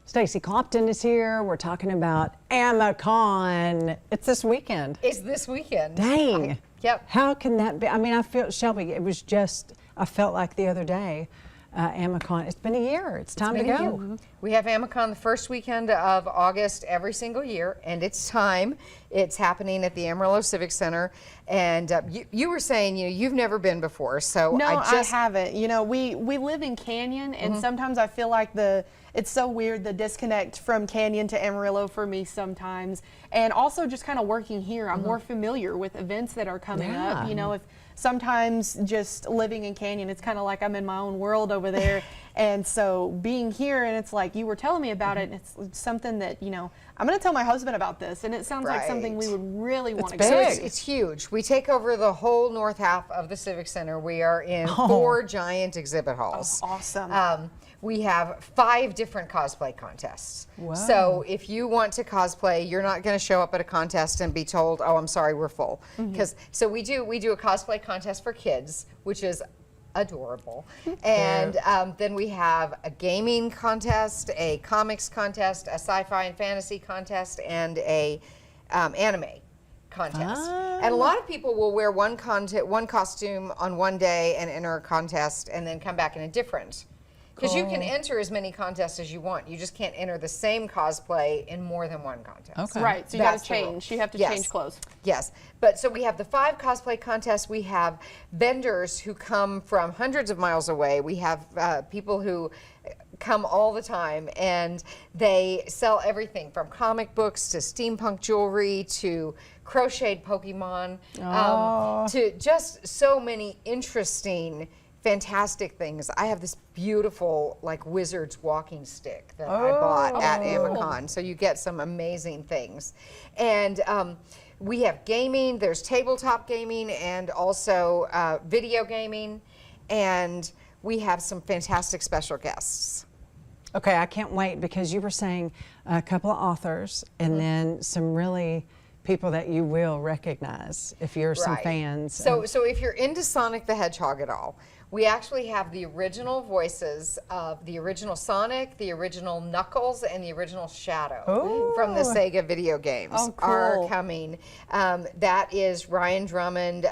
Stacy Clopton is here. We're talking about AmaCon. It's this weekend. It's this weekend. Dang. Yep. How can that be? I mean, I feel, Shelby, it was just, I felt like the other day, AmaCon, it's been a year. It's time to go. We have AmaCon the first weekend of August every single year, and it's time. It's happening at the Amarillo Civic Center. And you were saying, you've never been before, so no, I haven't. We live in Canyon, and sometimes I feel like it's so weird, the disconnect from Canyon to Amarillo for me sometimes. And also just kind of working here, I'm more familiar with events that are coming up. If sometimes just living in Canyon, it's kind of like I'm in my own world over there. And so being here, and it's like you were telling me about it, and it's something that, I'm going to tell my husband about this, and it sounds like something we would really want to go to. So it's huge. We take over the whole north half of the Civic Center. We are in 4 giant exhibit halls. Oh, awesome. We have 5 different cosplay contests. Wow. So if you want to cosplay, you're not going to show up at a contest and be told, "Oh, I'm sorry, we're full." So we do a cosplay contest for kids, which is adorable. And then we have a gaming contest, a comics contest, a sci-fi and fantasy contest, and a anime contest. And a lot of people will wear one costume on one day and enter a contest and then come back in a different. Because you can enter as many contests as you want. You just can't enter the same cosplay in more than one contest. Okay. Right, so you got to change. You have to change clothes. Yes, but so we have the 5 cosplay contests. We have vendors who come from hundreds of miles away. We have people who come all the time, and they sell everything from comic books to steampunk jewelry to crocheted Pokemon to just so many interesting fantastic things. I have this beautiful wizard's walking stick that I bought at AmaCon, so you get some amazing things. And we have gaming, there's tabletop gaming and also video gaming, and we have some fantastic special guests. Okay, I can't wait, because you were saying a couple of authors and then some really people that you will recognize if you're some fans. So if you're into Sonic the Hedgehog at all, we actually have the original voices of the original Sonic, the original Knuckles, and the original Shadow from the Sega video games are coming. That is Ryan Drummond,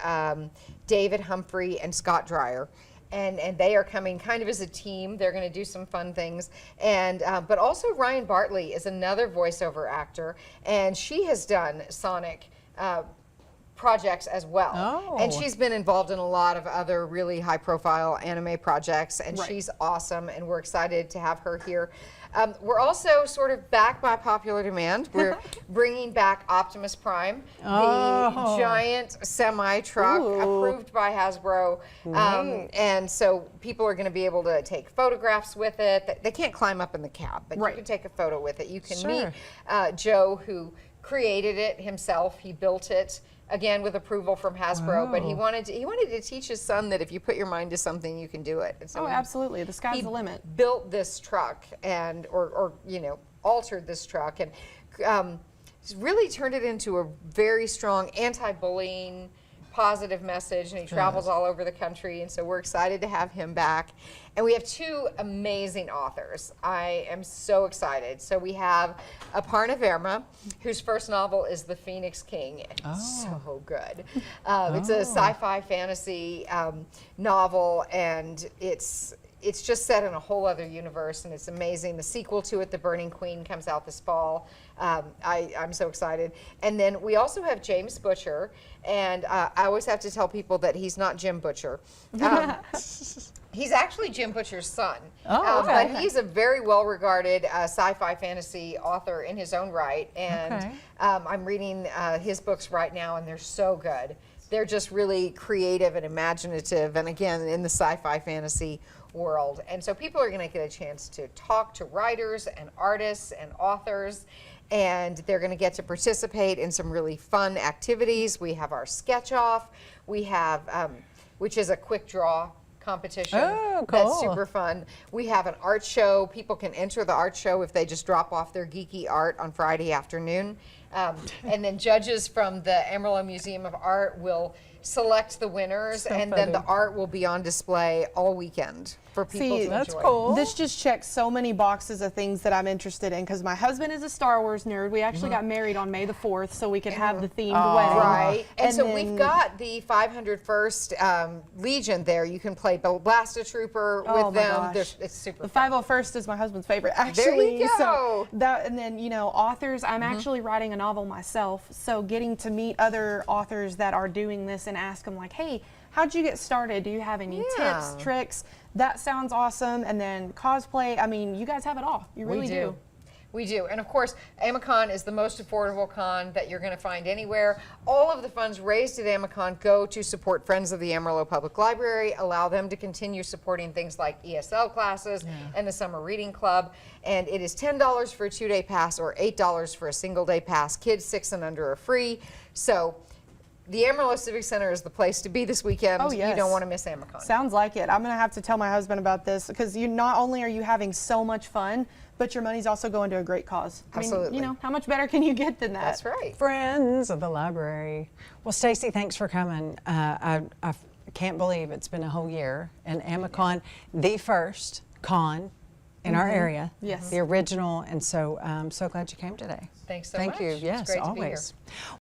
David Humphrey, and Scott Dreyer. And they are coming kind of as a team. They're going to do some fun things. And but also Ryan Bartley is another voiceover actor, and she has done Sonic projects as well. And she's been involved in a lot of other really high-profile anime projects, and she's awesome, and we're excited to have her here. We're also sort of back by popular demand. We're bringing back Optimus Prime, the giant semi-truck approved by Hasbro. And so people are going to be able to take photographs with it. They can't climb up in the cab, but you can take a photo with it. You can meet Joe, who created it himself. He built it, again with approval from Hasbro, but he wanted to teach his son that if you put your mind to something, you can do it. And so absolutely, the sky's the limit. Built this truck and or altered this truck and really turned it into a very strong anti-bullying, positive message, and he travels all over the country, and so we're excited to have him back. And we have 2 amazing authors. I am so excited. So we have Aparna Verma, whose first novel is The Phoenix King. It's so good. It's a sci-fi fantasy novel, and it's just set in a whole other universe, and it's amazing. The sequel to it, The Burning Queen, comes out this fall. I'm so excited. And then we also have James Butcher, and I always have to tell people that he's not Jim Butcher. He's actually Jim Butcher's son. But he's a very well-regarded sci-fi fantasy author in his own right, and I'm reading his books right now, and they're so good. They're just really creative and imaginative, and again, in the sci-fi fantasy world. And so people are going to get a chance to talk to writers and artists and authors, and they're going to get to participate in some really fun activities. We have our sketch off. We have, which is a quick draw competition. That's super fun. We have an art show. People can enter the art show if they just drop off their geeky art on Friday afternoon. And then judges from the Amarillo Museum of Art will select the winners, So and then the funny. art will be on display all weekend for people See, to That's enjoy. cool. This just checks so many boxes of things that I'm interested in because my husband is a Star Wars nerd. We actually got married on May the 4th so we could have the themed wedding. Right, and so then- we've got the 501st Legion there. You can play Blast a Trooper Oh with my them. gosh. It's super The fun. 501st is my husband's favorite, actually. There you So go. that, and then, you know, authors, I'm actually writing a novel myself. So getting to meet other authors that are doing this and ask them, like, hey, how'd you get started? Do you have any Yeah. tips, tricks? That sounds awesome. And then cosplay, I mean, you guys have it all. You really do. We do. And of course, Amacon is the most affordable con that you're going to find anywhere. All of the funds raised at Amacon go to support Friends of the Amarillo Public Library, allow them to continue supporting things like ESL classes and the Summer Reading Club. And it is $10 for a 2-day pass or $8 for a single-day pass. Kids 6 and under are free. So the Amarillo Civic Center is the place to be this weekend. Oh, yes. You don't want to miss Amacon. Sounds like it. I'm going to have to tell my husband about this because you not only are you having so much fun, but your money's also going to a great cause. I mean, Absolutely. you know, how much better can you get than that? That's right. Friends of the library. Well, Stacy, thanks for coming. I can't believe it's been a whole year. And Amacon, the first con in our area. Yes. The original. And so I'm so glad you came today. Thanks so Thank much. you. It's Yes, great to be here. always.